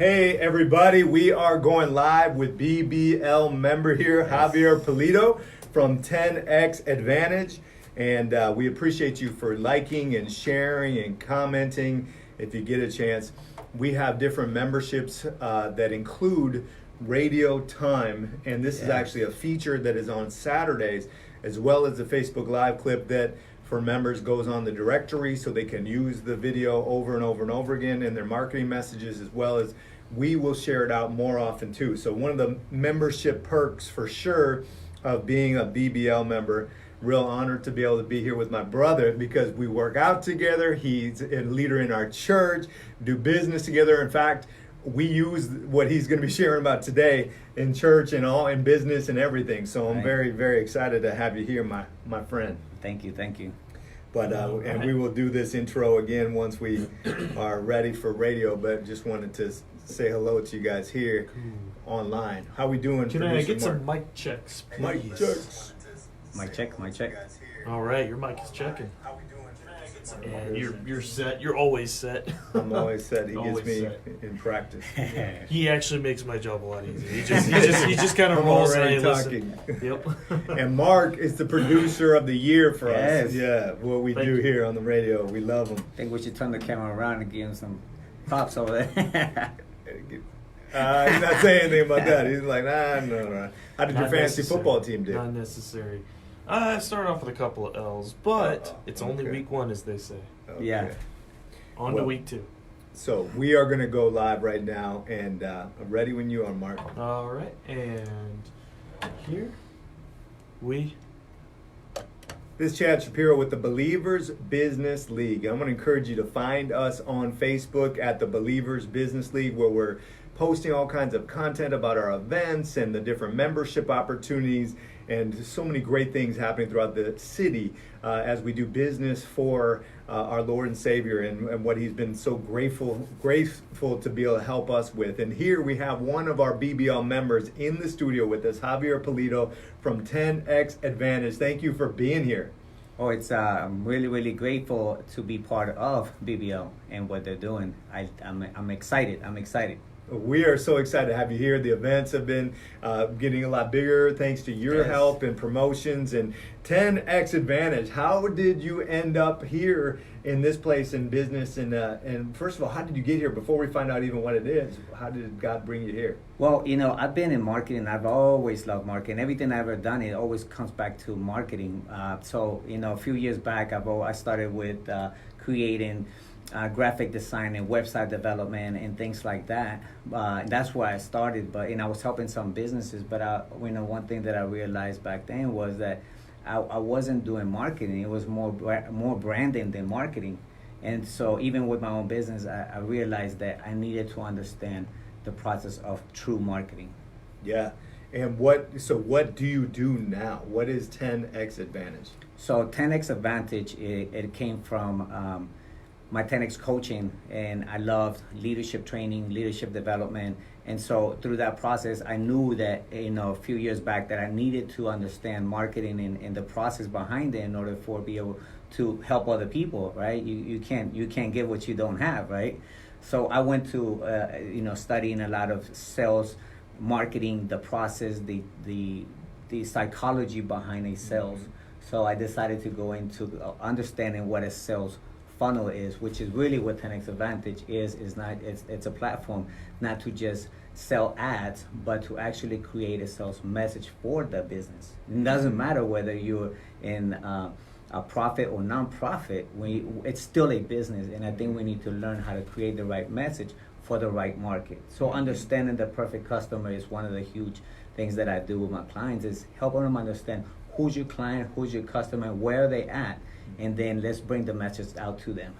Hey everybody, we are going live with BBL member here, Javier Polito from 10X Advantage. And we appreciate you for liking and sharing and commenting if you get a chance. We have different memberships that include radio time, and this is actually a feature that is on Saturdays, as well as the Facebook Live clip that for members goes on the directory so they can use the video over and over and over again in their marketing messages, as well as we will share it out more often too. So one of the membership perks for sure of being a BBL member, real honored to be able to be here with my brother because we work out together. He's a leader in our church, do business together. In fact, we use what he's going to be sharing about today in church and all in business and everything. So I'm very, very excited to have you here, my friend. Thank you. But and we will do this intro again once we are ready for radio. But just wanted to say hello to you guys here online. How we doing? Can I get some mic checks, please? Mic checks. Mic check. All right, your mic is checking. And you're set. You're always set. I'm always set. He Always gets me set. in practice. He actually makes my job a lot easier. He just kind of I'm rolls and already I listen. talking. Yep. And Mark is the producer of the year for us. Yes. Yeah, what we Thank do you. here on the radio. We love him. I think we should turn the camera around and give him some props over there. He's not saying anything about that. He's like, no. How did your Not fantasy necessary. football team do? Not necessary. I started off with a couple of L's, but it's only okay. week one, as they say. Okay. Yeah. On Well, to week two. So we are going to go live right now, and I'm ready when you are, Mark. All right, and here we. This is Chad Shapiro with the Believers Business League. I'm going to encourage you to find us on Facebook at the Believers Business League, where we're posting all kinds of content about our events and the different membership opportunities and so many great things happening throughout the city as we do business for our Lord and Savior and what he's been so grateful to be able to help us with. And here we have one of our BBL members in the studio with us, Javier Polito from 10X Advantage. Thank you for being here. Oh, I'm really grateful to be part of BBL and what they're doing. I'm excited. We are so excited to have you here. The events have been getting a lot bigger thanks to your help and promotions and 10X Advantage. How did you end up here in this place in business? And first of all, how did you get here before we find out even what it is? How did God bring you here? Well, I've been in marketing. I've always loved marketing. Everything I've ever done, it always comes back to marketing. So, a few years back, I started with creating graphic design and website development and things like that. That's where I started. But I was helping some businesses. But one thing that I realized back then was that I wasn't doing marketing. It was more branding than marketing. And so even with my own business, I realized that I needed to understand the process of true marketing. Yeah. And what do you do now? What is 10X Advantage? So 10X Advantage, it came from my 10X coaching, and I loved leadership training, leadership development. And so through that process, I knew that, a few years back that I needed to understand marketing and the process behind it in order for be able to help other people, right? You can't give what you don't have, right? So I went to, studying a lot of sales, marketing, the process, the psychology behind a sales. So I decided to go into understanding what a sales funnel is, which is really what 10X Advantage is. It's a platform not to just sell ads, but to actually create a sales message for the business. It doesn't matter whether you're in a profit or non-profit, it's still a business, and I think we need to learn how to create the right message for the right market. So understanding the perfect customer is one of the huge things that I do with my clients, is helping them understand who's your client, who's your customer, where are they at, and then let's bring the message out to them.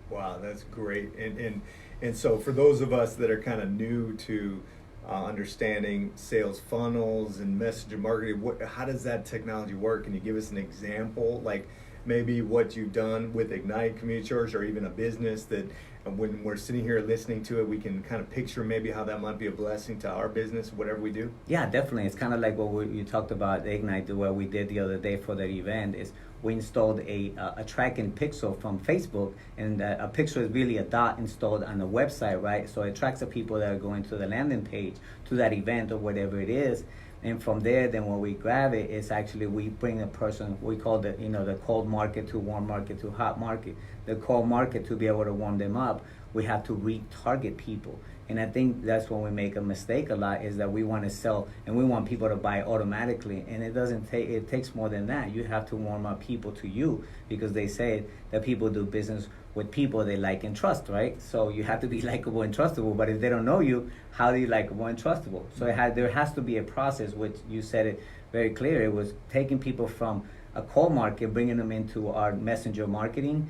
Wow, that's great. And so for those of us that are kind of new to understanding sales funnels and message marketing, how does that technology work? Can you give us an example, like maybe what you've done with Ignite Community Church, or even a business that when we're sitting here listening to it, we can kind of picture maybe how that might be a blessing to our business, whatever we do? Yeah, definitely. It's kind of like what you talked about, Ignite, what we did the other day for that event is we installed a tracking pixel from Facebook, and a pixel is really a dot installed on the website, right? So it tracks the people that are going to the landing page, to that event or whatever it is. And from there, then when we grab it, it's actually we bring a person, we call the cold market to warm market to hot market. The cold market, to be able to warm them up, we have to retarget people. And I think that's when we make a mistake a lot, is that we want to sell and we want people to buy automatically. And it doesn't take, it takes more than that. You have to warm up people to you, because they say that people do business with people they like and trust, right? So you have to be likable and trustable, but if they don't know you, how are you likable and trustable? So there has to be a process, which you said it very clear. It was taking people from a cold market, bringing them into our messenger marketing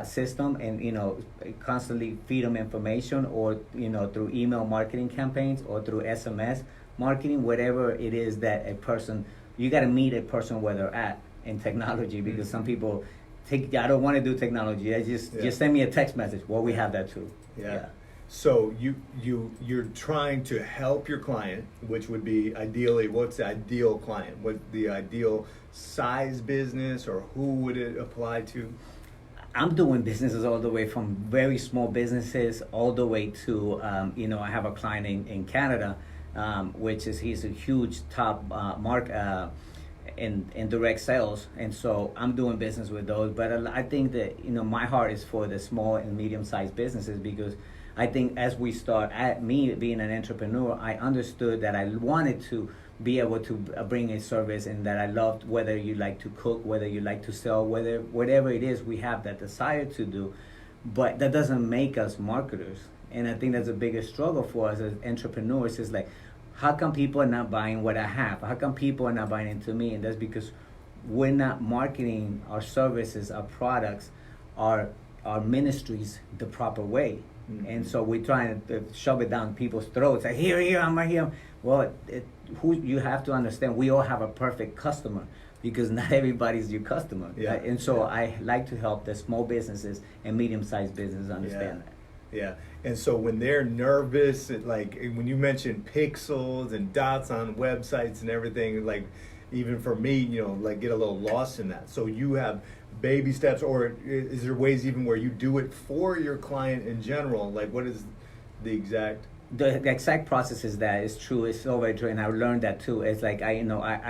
system, and constantly feed them information, or through email marketing campaigns or through SMS marketing, whatever it is that a person, you got to meet a person where they're at in technology, because some people I don't want to do technology. Just send me a text message. Well, we have that too. Yeah. So you're trying to help your client, which would be ideally, what's the ideal client? What's the ideal size business, or who would it apply to? I'm doing businesses all the way from very small businesses all the way to, I have a client in Canada, he's a huge top in direct sales, and so I'm doing business with those. But I think that my heart is for the small and medium-sized businesses, because I think as we start, me being an entrepreneur, I understood that I wanted to be able to bring a service, and that I loved, whether you like to cook, whether you like to sell, whatever it is, we have that desire to do. But that doesn't make us marketers. And I think that's a bigger struggle for us as entrepreneurs, is like, how come people are not buying what I have? How come people are not buying into me? And that's because we're not marketing our services, our products, our ministries the proper way. Mm-hmm. And so we're trying to shove it down people's throats. Like, here, I'm right here. Well, you have to understand, we all have a perfect customer, because not everybody's your customer. Yeah. Right? And so I like to help the small businesses and medium-sized businesses understand that. Yeah, and so when they're nervous, like when you mention pixels and dots on websites and everything, like even for me, like get a little lost in that. So you have baby steps, or is there ways even where you do it for your client in general? Like what is the exact? The exact process is that it's true. It's so very true, and I learned that too. It's like I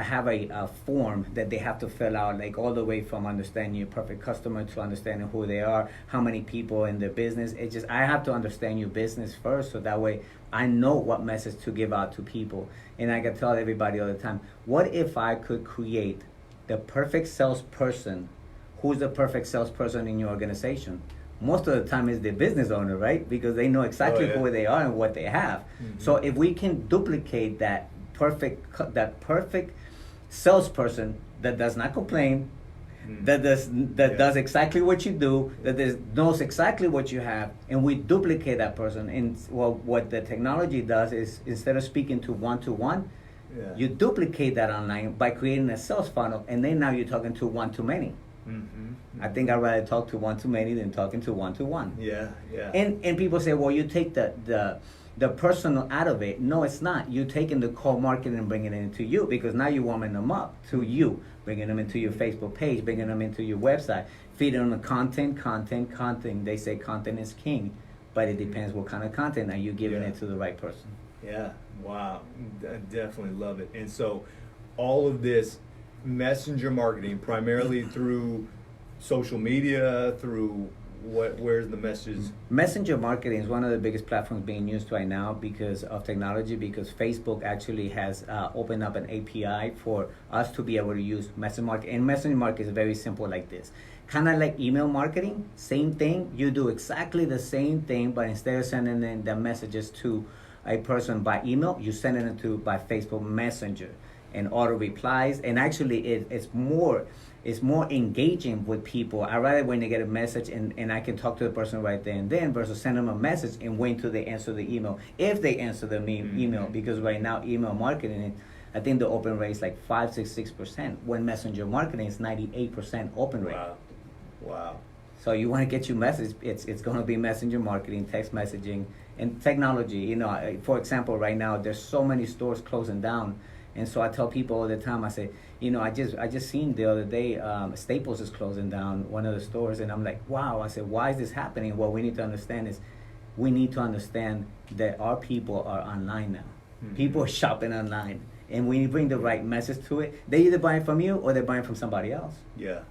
have a form that they have to fill out, like all the way from understanding your perfect customer to understanding who they are, how many people in their business. It's just I have to understand your business first, so that way I know what message to give out to people. And I can tell everybody all the time, what if I could create the perfect salesperson? Who's the perfect salesperson in your organization? Most of the time is the business owner, right? Because they know exactly who they are and what they have. Mm-hmm. So if we can duplicate that perfect salesperson that does not complain, that does exactly what you do, knows exactly what you have, and we duplicate that person. And what the technology does is, instead of speaking to one, you duplicate that online by creating a sales funnel, and then now you're talking to one-to-many. Mm-hmm. I think I'd rather talk to one-to-many than talking to one-to-one. Yeah. And people say, well, you take the personal out of it. No, it's not. You're taking the cold marketing and bringing it into you, because now you're warming them up to you, bringing them into your Facebook page, bringing them into your website, feeding them the content. They say content is king, but it depends what kind of content are you giving it to the right person. Yeah. Wow. I definitely love it. And so all of this messenger marketing, primarily through social media, through where's the message? Messenger marketing is one of the biggest platforms being used right now because of technology, because Facebook actually has opened up an API for us to be able to use messenger marketing. And messenger marketing is very simple like this. Kind of like email marketing, same thing. You do exactly the same thing, but instead of sending in the messages to a person by email, you send it by Facebook Messenger and auto replies. And actually it's more engaging with people. I rather when they get a message and I can talk to the person right there and then, versus send them a message and wait till they answer the email, if they answer the email. Because right now email marketing, I think the open rate is like 5-6%, when messenger marketing is 98% open rate. Wow. So you want to get your message, it's going to be messenger marketing, text messaging, and technology. You know, for example, right now there's so many stores closing down, and so I tell people all the time. I say, you know, I just seen the other day Staples is closing down one of the stores, and I'm like, wow. I said, why is this happening? What we need to understand is, we need to understand that our people are online now. Mm-hmm. People are shopping online, and when you bring the right message to it, they either buy it from you or they're buying from somebody else. Yeah.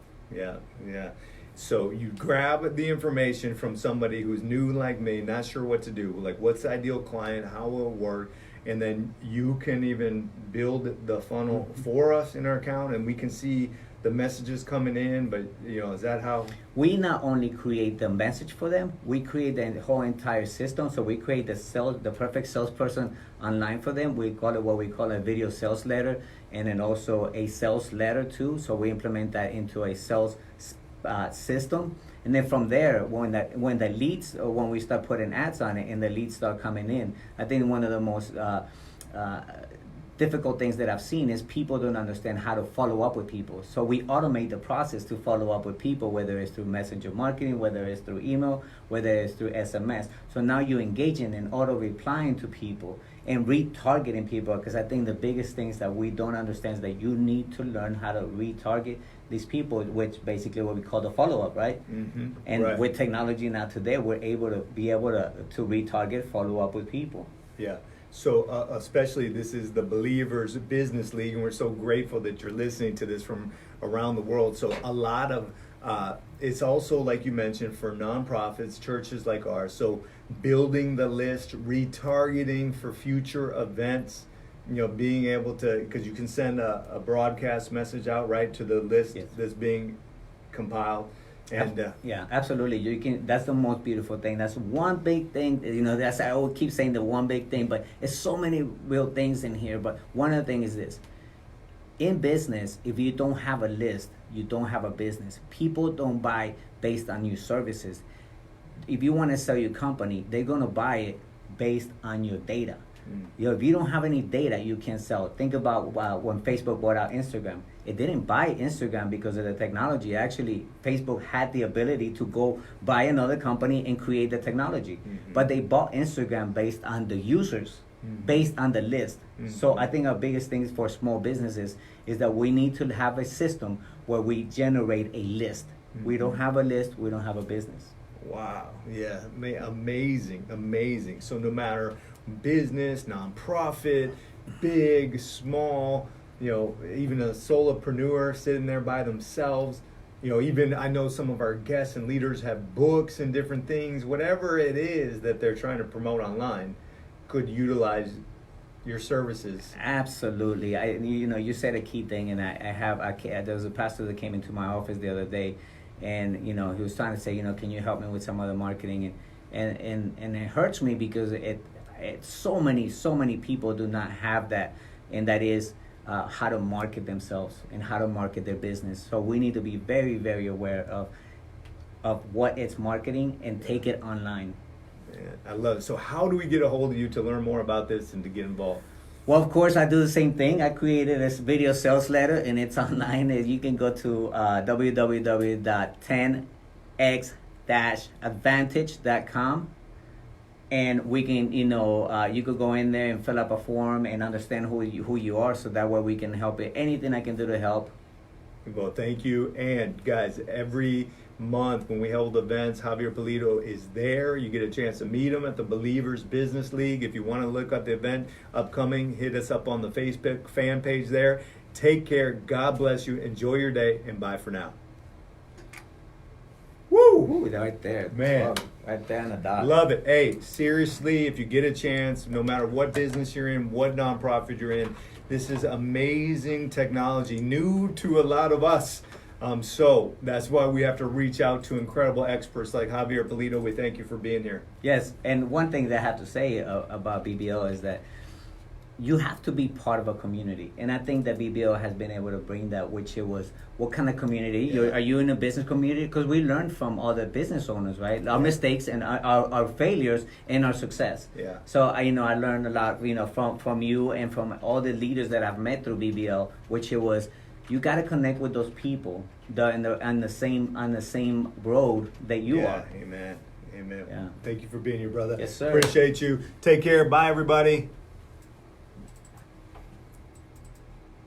So you grab the information from somebody who's new like me, not sure what to do, like what's the ideal client, how will it work, and then you can even build the funnel for us in our account, and we can see the messages coming in. But you know, is that how we not only create the message for them, we create the whole entire system. So we create the perfect salesperson online for them. We call it what we call a video sales letter, and then also a sales letter too. So we implement that into a sales system, and then from there, when the leads, or when we start putting ads on it and the leads start coming in, I think one of the most difficult things that I've seen is people don't understand how to follow up with people. So we automate the process to follow up with people, whether it's through messenger marketing, whether it's through email, whether it's through SMS. So now you're engaging and auto replying to people and retargeting people, because I think the biggest things that we don't understand is that you need to learn how to retarget these people, which basically what we call the follow-up, right? Mm-hmm. And right. With technology now today, we're able to retarget, follow up with people. Yeah. So especially this is the Believers Business League, and we're so grateful that you're listening to this from around the world. So a lot of it's also, like you mentioned, for nonprofits, churches like ours. So building the list, retargeting for future events, you know, being able to, because you can send a broadcast message out right to the list. Yes. That's being compiled. And yeah, absolutely. You can. That's the most beautiful thing. That's one big thing. You know, that's, I always keep saying the one big thing, but it's so many real things in here. But one of the things is this: in business, if you don't have a list, you don't have a business. People don't buy based on your services. If you want to sell your company, they're gonna buy it based on your data. You know, if you don't have any data, you can't sell. Think about when Facebook bought out Instagram. It didn't buy Instagram because of the technology. Actually, Facebook had the ability to go buy another company and create the technology. Mm-hmm. But they bought Instagram based on the users, based on the list. Mm-hmm. So I think our biggest things for small businesses is that we need to have a system where we generate a list. Mm-hmm. We don't have a list, we don't have a business. Wow. Yeah. Amazing. So no matter business, nonprofit, big, small, you know, even a solopreneur sitting there by themselves, you know, even I know some of our guests and leaders have books and different things, whatever it is that they're trying to promote online could utilize your services. Absolutely. You know, you said a key thing, and there was a pastor that came into my office the other day, and you know, he was trying to say, you know, can you help me with some other marketing, and it hurts me because so many people do not have that, and that is how to market themselves and how to market their business. So we need to be very, very aware of what it's marketing and take it online. Man, I love it. So how do we get a hold of you to learn more about this and to get involved? Well, of course, I do the same thing. I created this video sales letter, and it's online. You can go to www.10x-advantage.com. And we can, you know, you could go in there and fill up a form and understand who you are, so that way we can help you. Anything I can do to help. Well, thank you. And guys, every month when we hold events, Javier Pulido is there. You get a chance to meet him at the Believers Business League. If you want to look up the event upcoming, hit us up on the Facebook fan page there. Take care. God bless you. Enjoy your day, and bye for now. Woo! Right there. Man. Right there on the dot. Love it. Hey, seriously, if you get a chance, no matter what business you're in, what nonprofit you're in, this is amazing technology, new to a lot of us. So that's why we have to reach out to incredible experts like Javier Pulido. We thank you for being here. Yes, and one thing that I have to say about BBL is that you have to be part of a community, and I think that BBL has been able to bring that, which it was, what kind of community? Yeah. Are you in a business community? Because we learn from all the business owners, right? Our mistakes and our failures and our success. Yeah. So I learned a lot, from you and from all the leaders that I've met through BBL, which it was you got to connect with those people on the same road that you are. Amen. Amen. Yeah. Thank you for being here, brother. Yes, sir. Appreciate you. Take care. Bye, everybody.